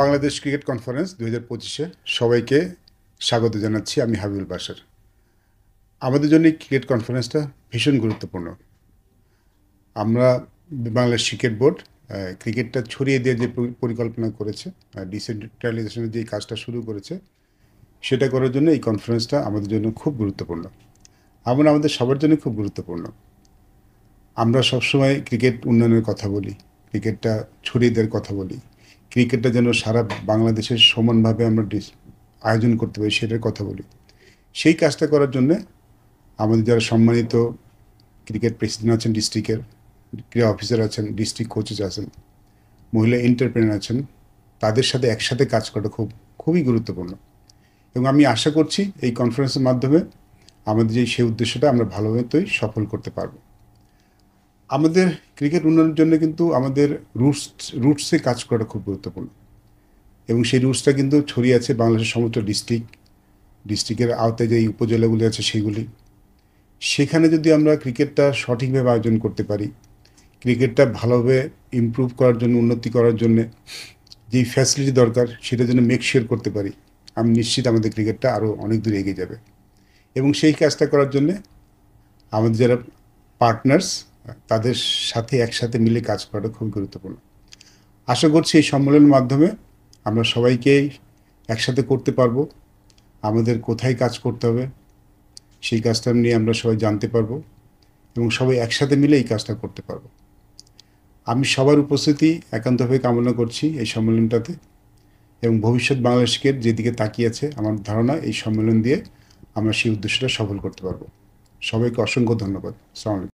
Bangladesh cricket conference 2025-এ সবাইকে স্বাগত জানাচ্ছি। আমি হাবিবুল বাশার। আমাদের জন্য এই ক্রিকেট কনফারেন্সটা ভীষণ গুরুত্বপূর্ণ। আমরা বাংলাদেশ ক্রিকেট বোর্ড ক্রিকেটটা ছড়িয়ে দিয়ে যে পরিকল্পনা করেছে, ডিসেন্ট্রালাইজেশনের যে কাজটা শুরু করেছে, সেটা করার জন্য এই কনফারেন্সটা আমাদের জন্য খুব গুরুত্বপূর্ণ। আমাদের সবার জন্য খুব গুরুত্বপূর্ণ। আমরা সবসময় ক্রিকেট উন্নয়নের কথা বলি, ক্রিকেটটা ছড়িয়ে দেওয়ার কথা বলি, ক্রিকেটটা যেন সারা বাংলাদেশের সমানভাবে আমরা আয়োজন করতে পারি সেটার কথা বলি। সেই কাজটা করার জন্যে আমাদের যারা সম্মানিত ক্রিকেট প্রেসিডেন্ট আছেন, ডিস্ট্রিক্টের ক্রীড়া অফিসার আছেন, ডিস্ট্রিক্ট কোচেস আছেন, মহিলা এন্টারপ্রেনার আছেন, তাদের সাথে একসাথে কাজ করা খুবই গুরুত্বপূর্ণ। এবং আমি আশা করছি এই কনফারেন্সের মাধ্যমে আমাদের সেই উদ্দেশ্যটা আমরা ভালোমতোই সফল করতে পারবো। আমাদের ক্রিকেট উন্নয়নের জন্য কিন্তু আমাদের রুটসে কাজ করাটা খুব গুরুত্বপূর্ণ, এবং সেই রুটসটা কিন্তু ছড়িয়ে আছে বাংলাদেশের সমস্ত ডিস্ট্রিক্টের আওতায় যে উপজেলাগুলি আছে সেগুলি। সেখানে যদি আমরা ক্রিকেটটা সঠিকভাবে আয়োজন করতে পারি, ক্রিকেটটা ভালোভাবে ইমপ্রুভ করার জন্য, উন্নতি করার জন্যে যেই ফ্যাসিলিটি দরকার সেটা যেন মেক শিওর করতে পারি, আমি নিশ্চিত আমাদের ক্রিকেটটা আরও অনেক দূর এগিয়ে যাবে। এবং সেই কাজটা করার জন্যে আমাদের যারা পার্টনার্স, তাদের সাথে একসাথে মিলে কাজ করাটা খুব গুরুত্বপূর্ণ। আশা করছি এই সম্মেলনের মাধ্যমে আমরা সবাইকেই একসাথে করতে পারবো। আমাদের কোথায় কাজ করতে হবে সেই কাজটা নিয়ে আমরা সবাই জানতে পারবো, এবং সবাই একসাথে মিলে এই কাজটা করতে পারবো। আমি সবার উপস্থিতি একান্তভাবে কামনা করছি এই সম্মেলনটাতে, এবং ভবিষ্যৎ বাংলাদেশকে যেদিকে তাকিয়ে আছে আমার ধারণা এই সম্মেলন দিয়ে আমরা সেই উদ্দেশ্যটা সফল করতে পারবো। সবাইকে অসংখ্য ধন্যবাদ। আসসালামু আলাইকুম।